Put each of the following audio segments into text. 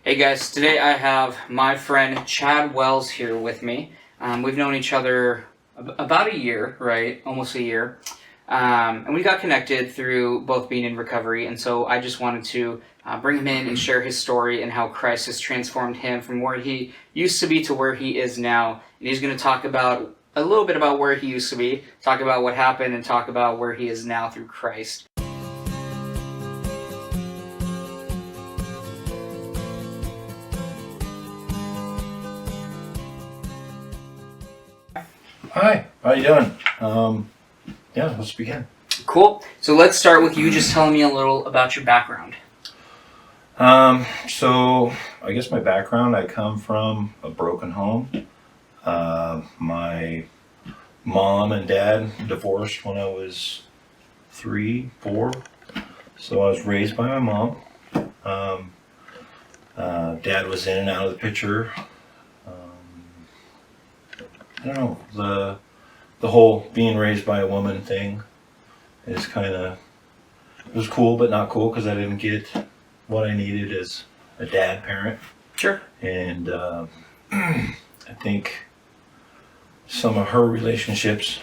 Hey guys, today I have my friend Chad Wells here with me. We've known each other about a year, right? Almost a year. And we got connected through both being in recovery. And so I just wanted to bring him in and share his story and how Christ has transformed him from where he used to be to where he is now. And he's going to talk about a little bit about where he used to be, talk about what happened, and talk about where he is now through Christ. Hi, how you doing? Let's begin. Cool. So let's start with you just telling me a little about your background. So I guess my background, I come from a broken home. My mom and dad divorced when I was 3, 4. So I was raised by my mom. Dad was in and out of the picture. I don't know, the whole being raised by a woman thing is kind of, it was cool but not cool because I didn't get what I needed as a dad parent. Sure. And I think some of her relationships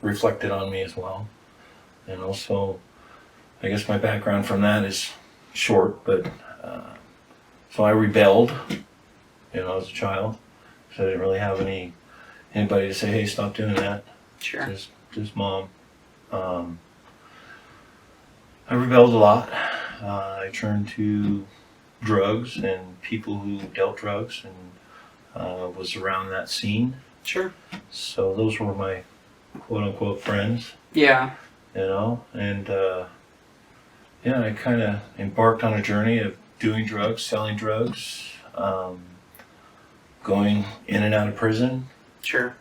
reflected on me as well. And also, I guess my background from that is short, but so I rebelled, as a child. So I didn't really have anybody to say, hey, stop doing that. Sure. Just mom. I rebelled a lot. I turned to drugs and people who dealt drugs and was around that scene. Sure. So those were my quote unquote friends. Yeah. And I kind of embarked on a journey of doing drugs, selling drugs, going in and out of prison. Sure.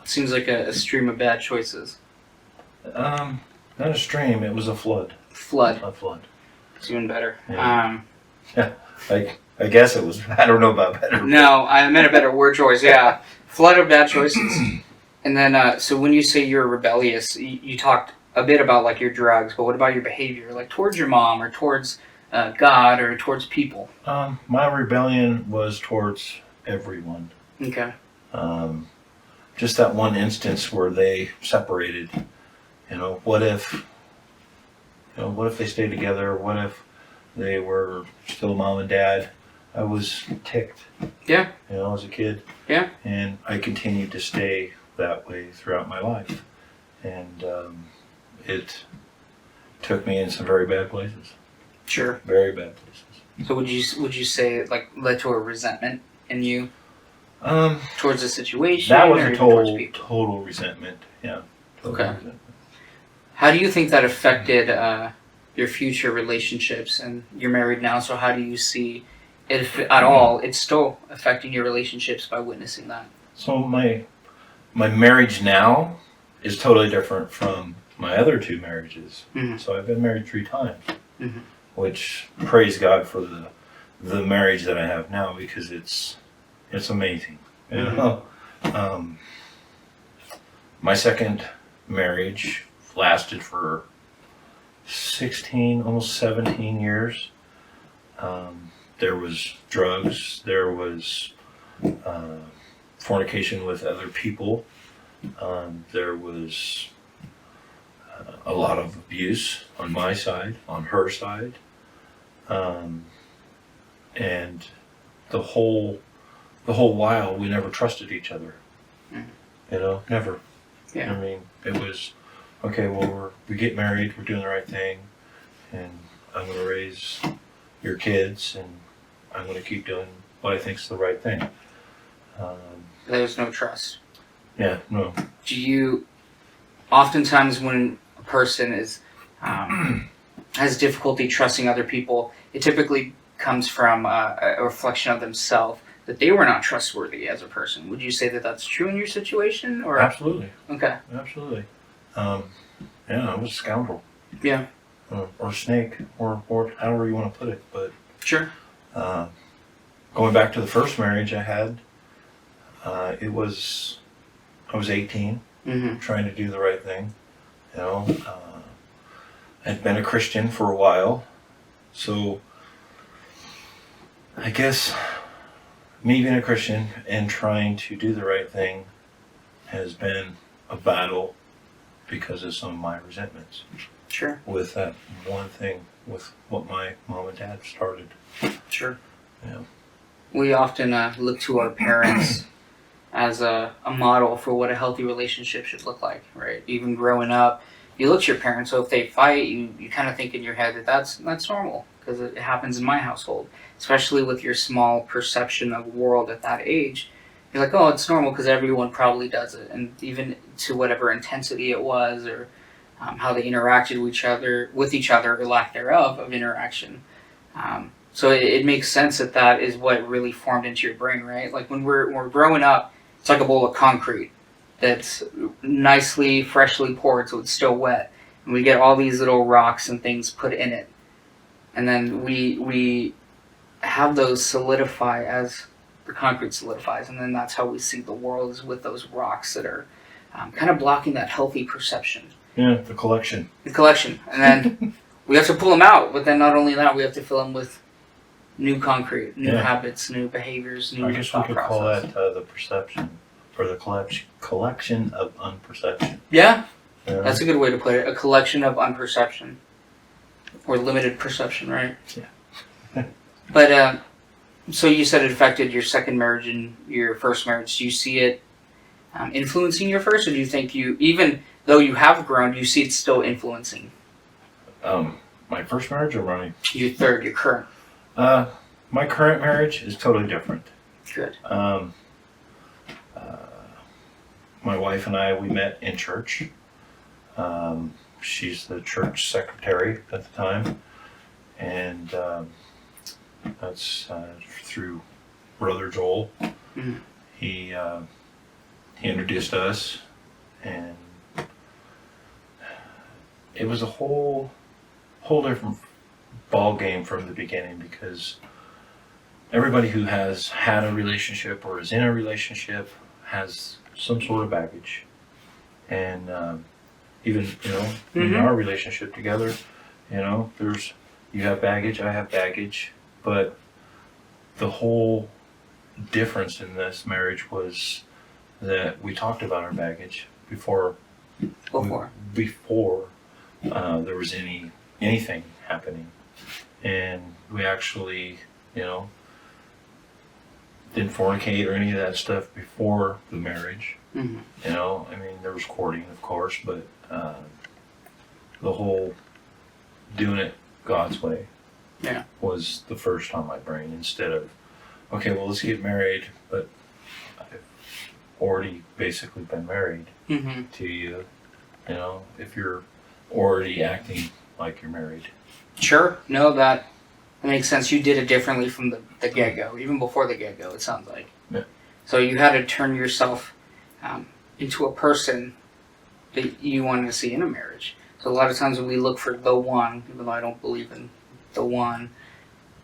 Seems like a stream of bad choices. Not a stream, it was a flood. Flood. A flood. It's even better. Yeah. I guess it was, I don't know about better. No, I meant a better word choice, yeah. Flood of bad choices. And then, so when you say you're rebellious, you talked a bit about like your drugs, but what about your behavior? Like towards your mom or towards God or towards people? My rebellion was towards everyone. Okay. Just that one instance where they separated. What if they stayed together? What if they were still mom and dad? I was ticked. Yeah. As a kid. Yeah. And I continued to stay that way throughout my life. And it took me in some very bad places. Sure. Very bad places. So would you say it like led to a resentment in you? Towards the situation? That was or a total resentment. Yeah. Okay. Resentment. How do you think that affected your future relationships? And you're married now, so how do you see, if at all, it's still affecting your relationships by witnessing that? So my marriage now is totally different from my other 2 marriages. Mm-hmm. So I've been married 3 times, Mm-hmm. which praise God for the marriage that I have now because it's amazing. Mm-hmm. My second marriage lasted for 16, almost 17 years. There was drugs, there was fornication with other people, there was a lot of abuse on my side, on her side, and the whole while we never trusted each other. Never. Yeah. I mean, it was okay. Well, we get married, we're doing the right thing, and I'm going to raise your kids, and I'm going to keep doing what I think's the right thing. There's no trust. Yeah, no. Do you, oftentimes when a person is has difficulty trusting other people, it typically comes from a reflection of themselves, that they were not trustworthy as a person. Would you say that that's true in your situation? Or Absolutely. Okay. Absolutely. I was a scoundrel. Yeah. Or snake, or however you want to put it. But Sure. going back to the first marriage I had, I was 18, Mm-hmm. trying to do the right thing. I'd been a Christian for a while, So I guess me being a Christian and trying to do the right thing has been a battle because of some of my resentments Sure. with that one thing, with what my mom and dad started. Sure. Yeah. We often look to our parents as a model for what a healthy relationship should look like, right? Even growing up, you look to your parents, so if they fight, you kind of think in your head that that's normal, because it happens in my household, especially with your small perception of world at that age. You're like, oh, it's normal because everyone probably does it, and even to whatever intensity it was, or how they interacted with each other, or lack thereof of interaction. So it makes sense that that is what really formed into your brain, right? Like when we're growing up, it's like a bowl of concrete that's nicely, freshly poured, so it's still wet, and we get all these little rocks and things put in it, and then we have those solidify as the concrete solidifies, and then that's how we see the world, is with those rocks that are kind of blocking that healthy perception. Yeah, the collection. The collection, and then we have to pull them out. But then not only that, we have to fill them with new concrete, new habits, new behaviors, new I guess we thought could process. call that the perception, or the collection of unperception. Yeah, Yeah. that's a good way to put it. A collection of unperception, or limited perception, right? Yeah. But so you said it affected your second marriage and your first marriage. Do you see it influencing your first, or do you think even though you have grown, do you see it still influencing My first marriage or your current? my current marriage is totally different. Good. My wife and I, we met in church. She's the church secretary at the time, and that's through Brother Joel. Mm-hmm. He introduced us, and it was a whole different ball game from the beginning, because everybody who has had a relationship or is in a relationship has some sort of baggage, and even in our relationship together, you have baggage, I have baggage, but the whole difference in this marriage was that we talked about our baggage before there was anything happening, and we actually didn't fornicate or any of that stuff before the marriage. Mm-hmm. I mean, there was courting, of course, but the whole doing it God's way was the first on my brain, instead of, okay, well, let's get married, but I've already basically been married to you, if you're already acting like you're married. Sure. No, that makes sense. You did it differently from the get-go, even before the get-go, it sounds like. Yeah. So you had to turn yourself into a person that you wanted to see in a marriage. So a lot of times when we look for the one, even though I don't believe in the one,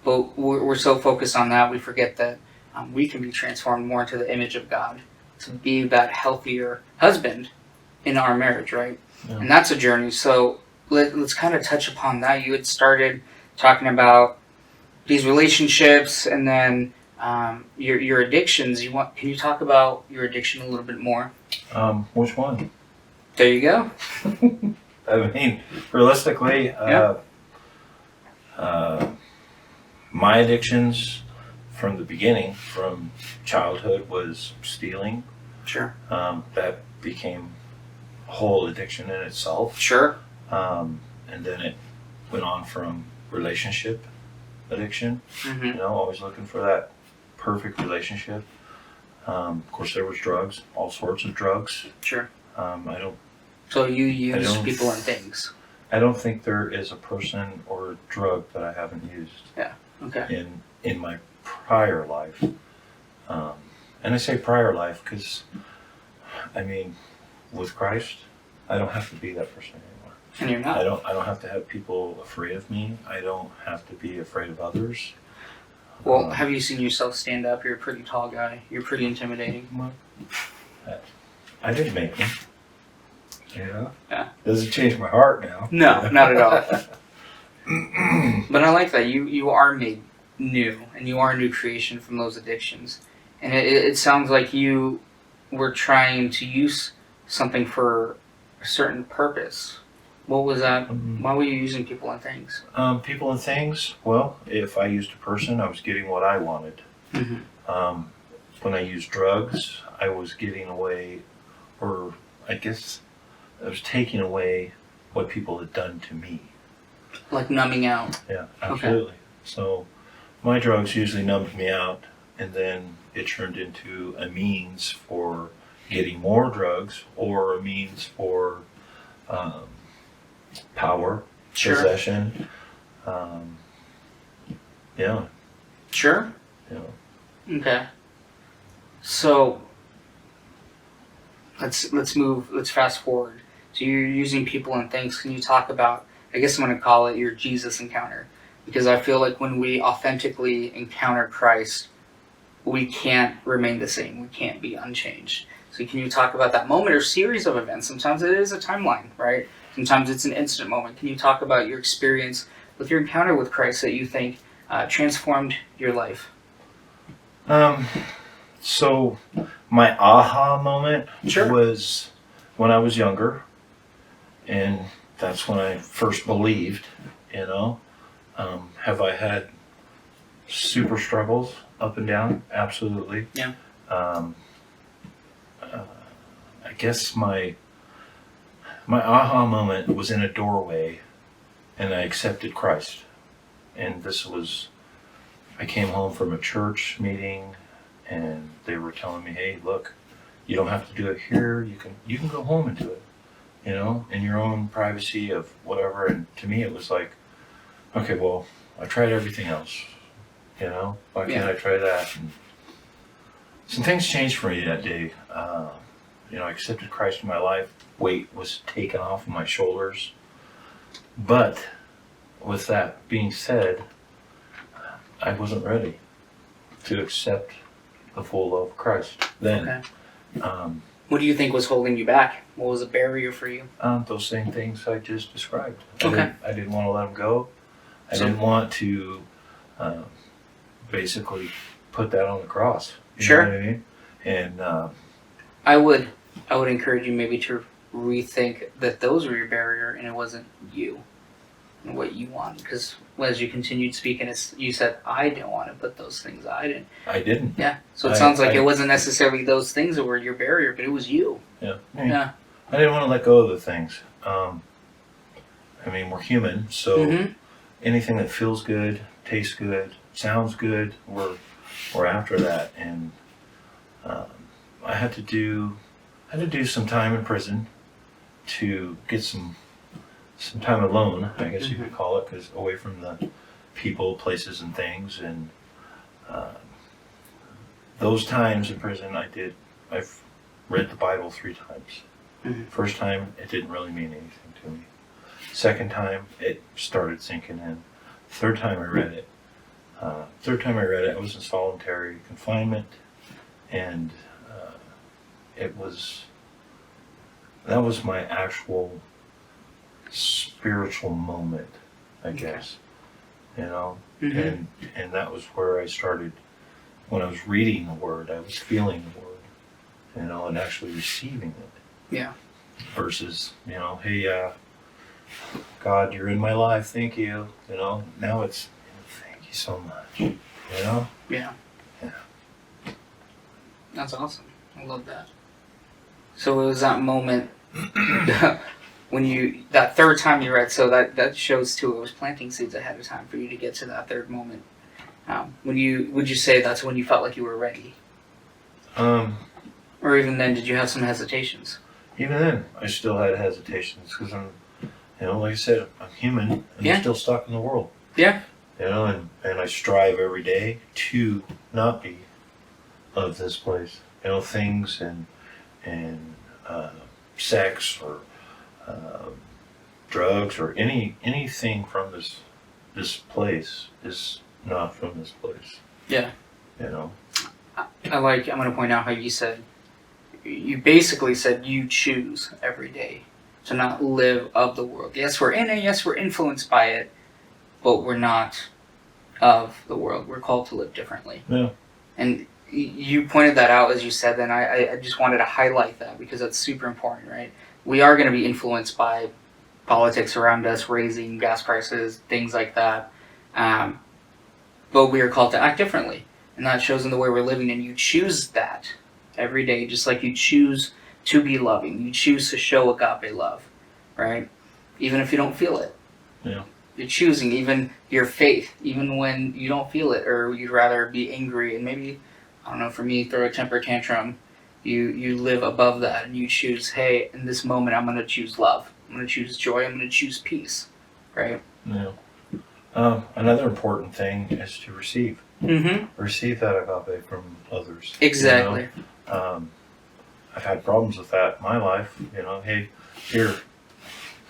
but we're so focused on that, we forget that we can be transformed more into the image of God to be that healthier husband in our marriage, right? Yeah. And that's a journey. So let's kind of touch upon that. You had started talking about these relationships, and then your addictions. Can you talk about your addiction a little bit more? Which one? There you go. I mean, realistically, my addictions from the beginning, from childhood, was stealing. Sure. That became a whole addiction in itself. Sure. And then it went on from relationship addiction. Mm-hmm. Always looking for that perfect relationship. Of course, there was drugs, all sorts of drugs. Sure. So you use people and things. I don't think there is a person or a drug that I haven't used. Yeah. Okay. In my prior life, and I say prior life because, I mean, with Christ, I don't have to be that person anymore. And you're not. I don't have to have people afraid of me. I don't have to be afraid of others. Well, have you seen yourself stand up? You're a pretty tall guy. You're pretty intimidating. I didn't make me. Yeah. Doesn't change my heart now. No, not at all. But I like that you are made new, and you are a new creation from those addictions. And it sounds like you were trying to use something for a certain purpose. What was that? Why were you using people and things? People and things. Well, if I used a person, I was getting what I wanted. When I used drugs, I was getting away, or I guess I was taking away what people had done to me. Like numbing out. Yeah, absolutely. Okay. So my drugs usually numbed me out, and then it turned into a means for getting more drugs, or a means for power, possession. Yeah. Sure. Yeah. Okay. So let's fast forward. So you're using people and things. Can you talk about, I guess I'm going to call it your Jesus encounter, because I feel like when we authentically encounter Christ, we can't remain the same. We can't be unchanged. So can you talk about that moment or series of events? Sometimes it is a timeline, right? Sometimes it's an instant moment. Can you talk about your experience with your encounter with Christ that you think transformed your life? So my aha moment Sure. was when I was younger, and that's when I first believed, Have I had super struggles up and down? Absolutely. Yeah. I guess my aha moment was in a doorway, and I accepted Christ. And I came home from a church meeting, and they were telling me, hey, look, you don't have to do it here. You can go home and do it, in your own privacy of whatever. And to me, it was like, okay, well, I tried everything else, why can't I try that? And some things changed for me that day. I accepted Christ in my life. Weight was taken off of my shoulders. But with that being said, I wasn't ready to accept the full love of Christ then. Okay. What do you think was holding you back? What was a barrier for you? Those same things I just described. Okay. I didn't want to let them go. I didn't want to basically put that on the cross. You know what I mean? And I would encourage you maybe to rethink that those were your barrier and it wasn't you and what you want. Because as you continued speaking, you said, I didn't want to put those things. I didn't. Yeah. So it sounds like it wasn't necessarily those things that were your barrier, but it was you. Yeah. Yeah. I didn't want to let go of the things. We're human, so anything that feels good, tastes good, sounds good, we're after that. And I had to do some time in prison to get some time alone, I guess you could call it, because away from the people, places, and things. And those times in prison, I've read the Bible 3 times. First time, it didn't really mean anything to me. Second time, it started sinking in. Third time I read it, I was in solitary confinement, and that was my actual spiritual moment, I guess. And that was where I started. When I was reading the Word, I was feeling the Word, and actually receiving it. Yeah. Versus, hey, God, you're in my life, thank you. Now it's, thank you so much. Yeah. Yeah. That's awesome. I love that. So it was that moment when that third time you read, so that shows too, it was planting seeds ahead of time for you to get to that third moment. Would you say that's when you felt like you were ready? Or even then, did you have some hesitations? Even then, I still had hesitations because I'm, like I said, I'm human and I'm still stuck in the world. Yeah. And I strive every day to not be of this place. Things and sex or drugs or anything from this place is not from this place. Yeah. I'm going to point out how you basically said you choose every day to not live of the world. Yes, we're in it. Yes, we're influenced by it. but we're not of the world. We're called to live differently. Yeah. And you pointed that out as you said, then I just wanted to highlight that because that's super important, right? We are going to be influenced by politics around us, raising gas prices, things like that. But we are called to act differently. And that shows in the way we're living. And you choose that every day, just like you choose to be loving. You choose to show agape love, right? Even if you don't feel it. Yeah. You're choosing even your faith, even when you don't feel it, or you'd rather be angry and maybe, I don't know, for me, throw a temper tantrum. You live above that and you choose, hey, in this moment I'm going to choose love. I'm going to choose joy. I'm going to choose peace, right? Yeah. Another important thing is to receive. Mm-hmm. Receive that agape from others. Exactly. You know? I've had problems with that in my life. You know, hey, here,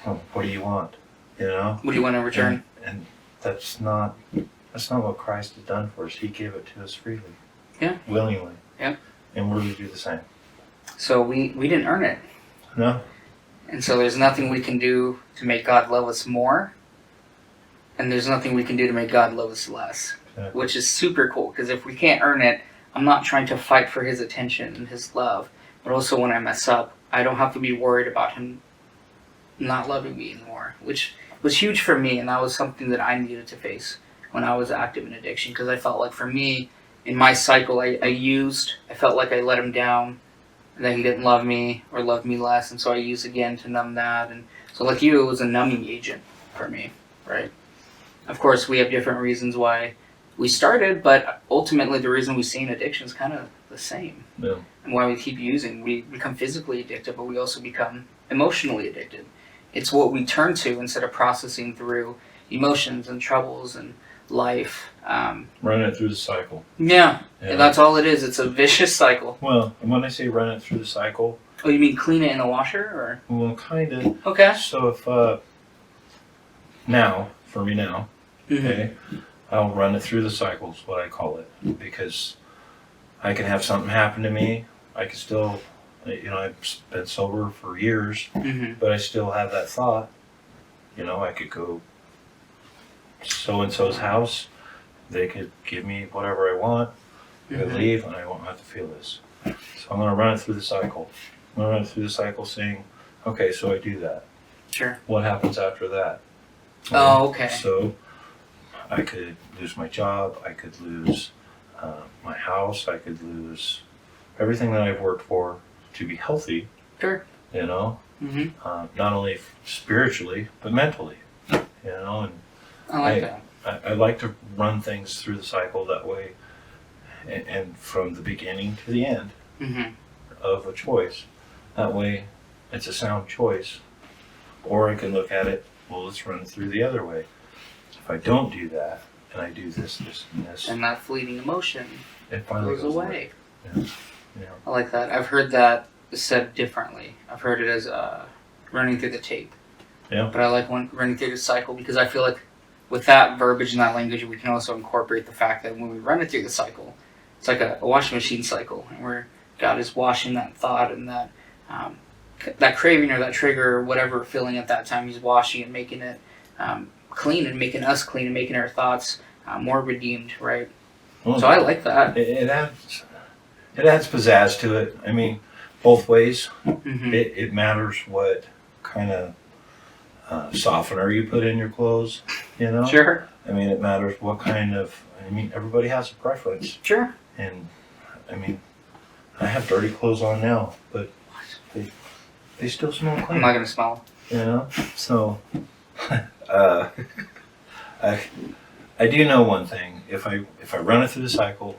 what do you want? You know? What do you want in return? And that's not what Christ has done for us. He gave it to us freely. Yeah. Willingly. Yeah. And we're to do the same. So we didn't earn it. No. And so there's nothing we can do to make God love us more. And there's nothing we can do to make God love us less. Exactly. Which is super cool. Because if we can't earn it, I'm not trying to fight for his attention and his love. But also when I mess up, I don't have to be worried about him not loving me anymore. Which was huge for me. And that was something that I needed to face when I was active in addiction. Because I felt like for me, in my cycle, I felt like I let him down. And that he didn't love me or love me less. And so I used again to numb that. And so like you, it was a numbing agent for me, right? Of course, we have different reasons why we started, but ultimately the reason we see in addiction is kind of the same. Yeah. And why we keep using. We become physically addicted, but we also become emotionally addicted. It's what we turn to instead of processing through emotions and troubles and life. Run it through the cycle. Yeah, and that's all it is. It's a vicious cycle. Well, when I say run it through the cycle... Oh, you mean clean it in a washer? Or? Well, kind of. Okay. So if, for me now, okay, I'll run it through the cycle is what I call it. Because I can have something happen to me. I can still, I've been sober for years, but I still have that thought. I could go so-and-so's house. They could give me whatever I want. I could leave and I won't have to feel this. So I'm going to run it through the cycle. I'm going to run it through the cycle saying, okay, so I do that. Sure. What happens after that? Oh, okay. So I could lose my job. I could lose my house. I could lose everything that I've worked for to be healthy. Sure. Not only spiritually, but mentally. And I like that. I like to run things through the cycle that way, and from the beginning to the end of a choice. That way, it's a sound choice. Or I can look at it, well, let's run it through the other way. If I don't do that, and I do this, and this, and that fleeting emotion it finally goes away. Yeah. I like that. I've heard that said differently. I've heard it as running through the tape. Yeah. But I like running through the cycle because I feel like with that verbiage and that language, we can also incorporate the fact that when we run it through the cycle, it's like a washing machine cycle, and where God is washing that thought and that that craving or that trigger or whatever feeling at that time. He's washing and making it clean and making us clean and making our thoughts more redeemed, right? Well, so I like that. It adds pizzazz to it. I mean, both ways. It matters what kind of softener you put in your clothes, Sure. I mean, it matters what kind of, everybody has a preference. Sure. And, I have dirty clothes on now, but they still smell clean. I'm not going to smell. So, I do know one thing. If I run it through the cycle,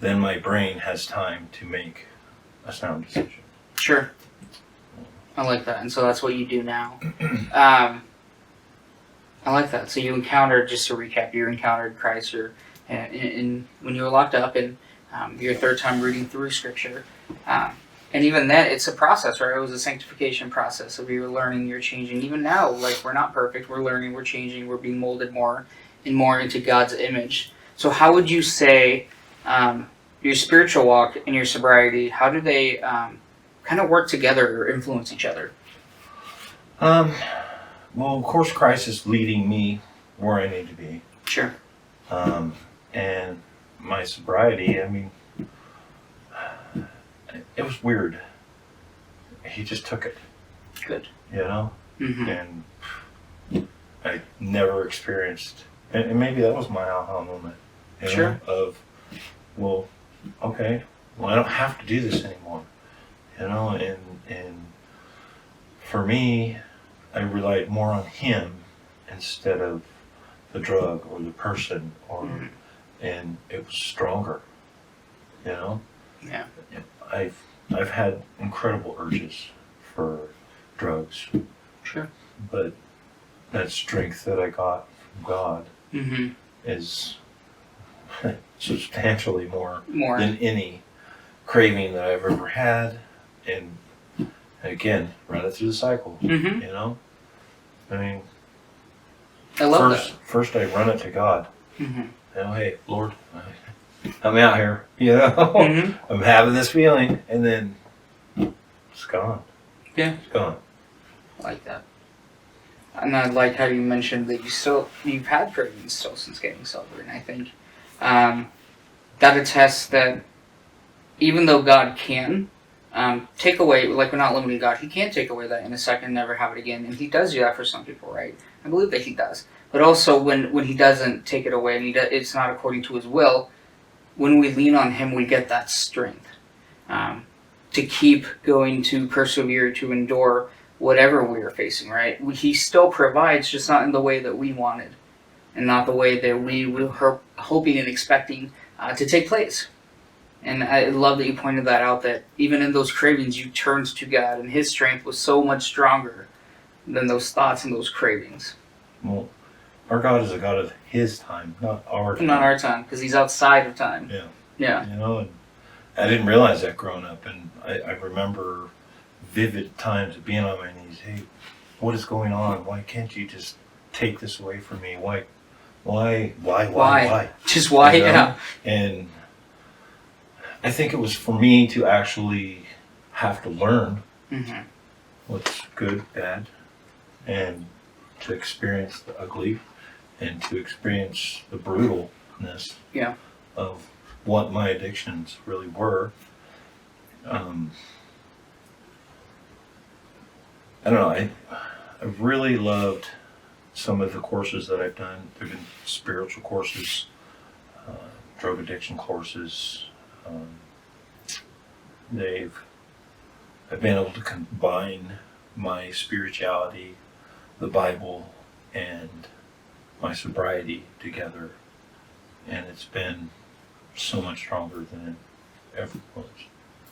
then my brain has time to make a sound decision. Sure. I like that. And so that's what you do now. I like that. So you encountered, just to recap, you encountered Christ when you were locked up, and your third time reading through Scripture. And even then, it's a process, right? It was a sanctification process of you're learning, you're changing. Even now, like, we're not perfect. We're learning, we're changing, we're being molded more and more into God's image. So how would you say your spiritual walk and your sobriety, how do they kind of work together or influence each other? Well, of course, Christ is leading me where I need to be. Sure. And my sobriety, I mean, it was weird. He just took it. Good. You know? Mm-hmm. And I never experienced, and maybe that was my aha moment. You know, Sure. of, well, okay, well, I don't have to do this anymore. You know, and for me, I relied more on him instead of the drug or the person, or and it was stronger. You know, Yeah. I've had incredible urges for drugs, Sure. but that strength that I got from God Mm-hmm. is substantially more More. than any craving that I've ever had. And again, run it through the cycle. Mm-hmm. You know, I mean, I love first I run it to God. that. Mm-hmm. You know, hey, Lord, I'm out here. You know, Mm-hmm. I'm having this feeling, and then it's gone. Yeah. It's gone. I like that. And I like how you mentioned that you've had cravings still since getting sober, and I think that attests that even though God can take away, like we're not limiting God, He can take away that in a second and never have it again, and He does do that for some people, right? I believe that He does. But also when He doesn't take it away and it's not according to His will, when we lean on Him, we get that strength to keep going, to persevere, to endure whatever we are facing, right? He still provides, just not in the way that we wanted, and not the way that we were hoping and expecting to take place. And I love that you pointed that out, that even in those cravings, you turned to God, and His strength was so much stronger than those thoughts and those cravings. Well, our God is a God of His time, not our time. Not our time, because He's outside of time. Yeah. Yeah. You know, and I didn't realize that growing up, and I remember vivid times of being on my knees. Hey, what is going on? Why can't you just take this away from me? Why? Just why? You know? Yeah. And I think it was for me to actually have to learn Mm-hmm. what's good, bad, and to experience the ugly, and to experience the brutalness Yeah. of what my addictions really were. I don't know. I really loved some of the courses that I've done. There've been spiritual courses, drug addiction courses. I've been able to combine my spirituality, the Bible, and my sobriety together, and it's been so much stronger than it ever was.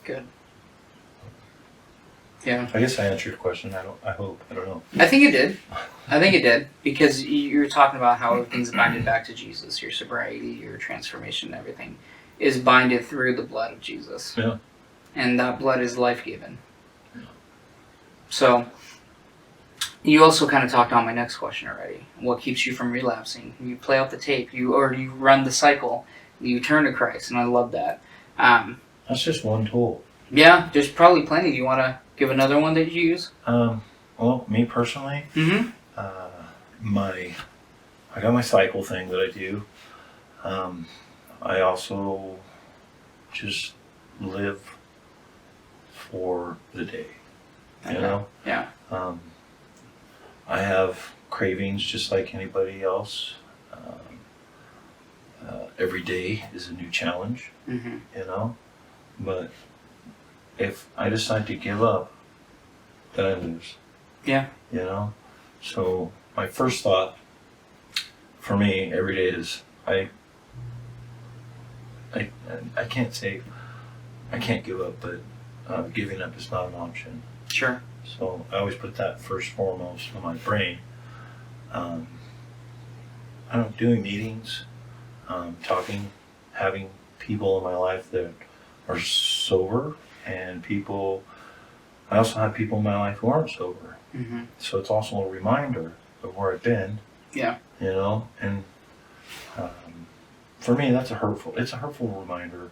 Good. Yeah. I guess I answered your question. I hope. I don't know. I think it did. Because you were talking about how everything's binded back to Jesus. Your sobriety, your transformation, everything is binded through the blood of Jesus. Yeah. And that blood is life-giving. So, you also kind of talked on my next question already. What keeps you from relapsing? You play out the tape. You run the cycle. You turn to Christ, and I love that. That's just one tool. Yeah, there's probably plenty. Do you want to give another one that you use? Well, me personally, Mm-hmm. I got my cycle thing that I do. I also just live for the day. You know? Yeah. I have cravings just like anybody else. Every day is a new challenge, Mm-hmm. you know? But if I decide to give up, then I lose. Yeah. You know? So my first thought for me every day is I can't say I can't give up, but giving up is not an option. Sure. So I always put that first foremost in my brain. I don't doing meetings, talking, having people in my life that are sober, and I also have people in my life who aren't sober. Mm-hmm. So it's also a reminder of where I've been. Yeah. You know, and for me, it's a hurtful reminder,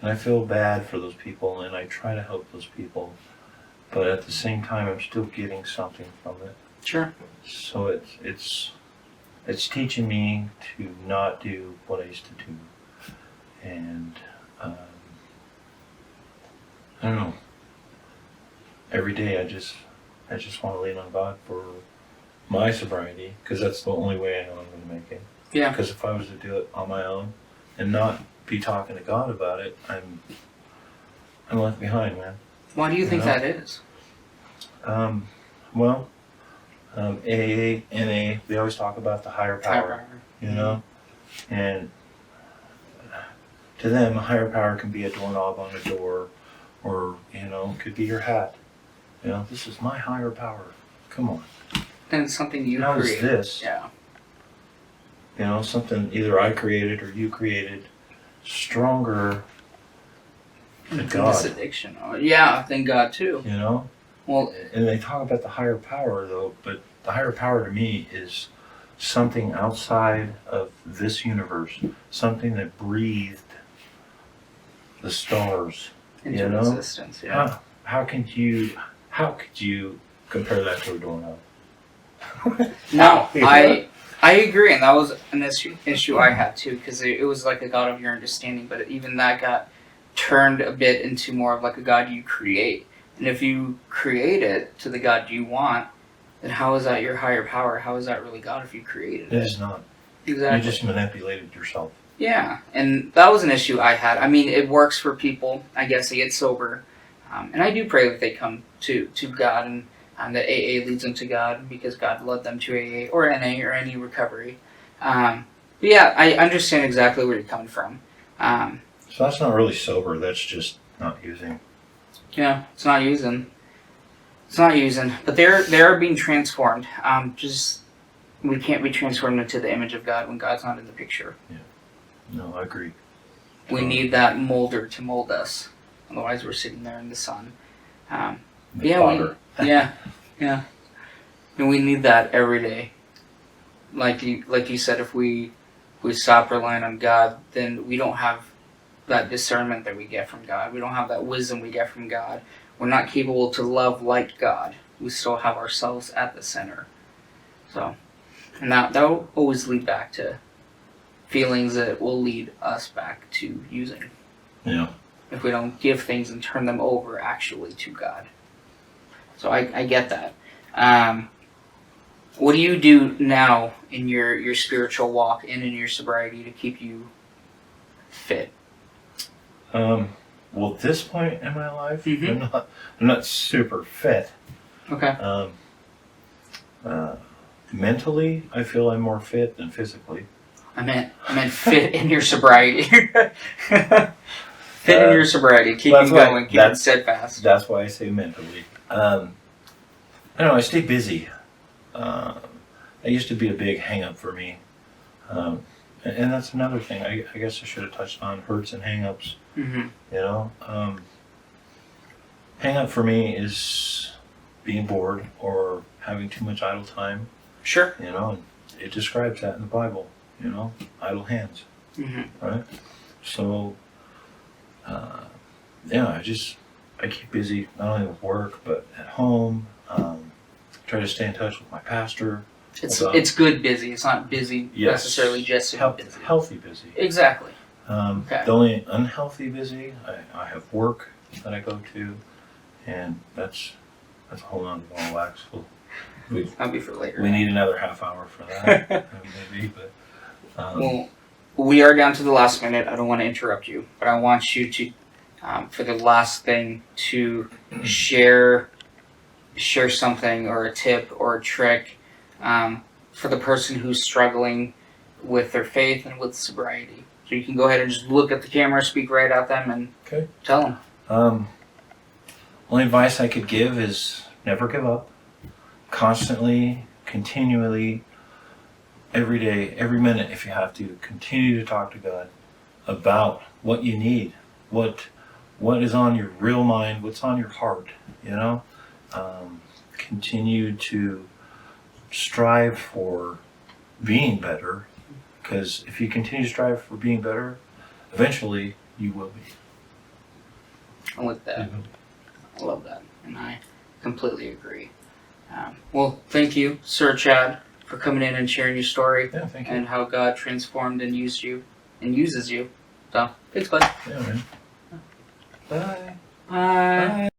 and I feel bad for those people, and I try to help those people, but at the same time, I'm still getting something from it. Sure. So it's it's teaching me to not do what I used to do. And I don't know. Every day I just want to lean on God for my sobriety, because that's the only way I know I'm going to make it. Yeah. Because if I was to do it on my own and not be talking to God about it, I'm left behind, man. Why do you think that is? Well, AA, NA, they always talk about the higher power, you know? And to them, a higher power can be a doorknob on a door, or, you know, it could be your hat. You know, this is my higher power. Come on. And it's something you How create. is this? Yeah. You know, something either I created or you created, stronger than God. This addiction. Oh, yeah, thank God too. You know? Well, And they talk about the higher power, though, but the higher power to me is something outside of this universe, something that breathed the stars. into You know? existence. Yeah. How could you compare that to a doorknob? No, You know? I agree, and that was an issue I had too, because it was like a God of your understanding, but even that got turned a bit into more of like a God you create. And if you create it to the God you want, then how is that your higher power? How is that really God if you created It it? is not. Exactly. You just manipulated yourself. Yeah, and that was an issue I had. I mean, it works for people. I guess they get sober, and I do pray that they come to God, and that AA leads them to God, because God led them to AA or NA or any recovery. But yeah, I understand exactly where you're coming from. So that's not really sober. That's just not using. Yeah, it's not using. It's not using, but they're being transformed. Just we can't be transformed into the image of God when God's not in the picture. No, I agree. We need that molder to mold us. Otherwise, we're sitting there in the sun. The Yeah, fodder. yeah. And we need that every day. Like you said, if we stop relying on God, then we don't have that discernment that we get from God. We don't have that wisdom we get from God. We're not capable to love like God. We still have ourselves at the center. So, and that will always lead back to feelings that will lead us back to using. Yeah. If we don't give things and turn them over actually to God. So I get that. What do you do now in your spiritual walk and in your sobriety to keep you fit? Well, at this point in my life, Mhm. I'm not super fit. Okay. Mentally, I feel I'm more fit than physically. I meant fit in your sobriety. Fit in your sobriety. Keep that's you why- going. Keep it that's- steadfast. That's why I say mentally. I don't know, I stay busy. That used to be a big hang-up for me. And that's another thing I guess I should have touched on, hurts and hang-ups. Mm-hmm. You know? Hang-up for me is being bored or having too much idle time. Sure. You know, and it describes that in the Bible, you know, idle hands, Mm-hmm. right? So, yeah, I keep busy not only with work, but at home. Try to stay in touch with my pastor. It's good busy. It's not busy Yes. necessarily just to be busy. Healthy busy. Exactly. The only unhealthy busy, I have work that I go to, and that's a whole nother ball of wax. That'll be for later. We need another half hour for that, maybe, but. Well, we are down to the last minute. I don't want to interrupt you, but I want you to, for the last thing, to share something or a tip or a trick for the person who's struggling with their faith and with sobriety. So you can go ahead and just look at the camera, speak right at them, and Okay. tell them. Only advice I could give is never give up. Constantly, continually, every day, every minute, if you have to, continue to talk to God about what you need, what is on your real mind, what's on your heart, you know? Continue to strive for being better, because if you continue to strive for being better, eventually you will be. I like that. I love that, and I completely agree. Well, thank you, Sir Chad, for coming in and sharing your story Yeah, thank you. and how God transformed and used you and uses you. So, thanks, bud. Yeah, man. Bye. Bye. Bye.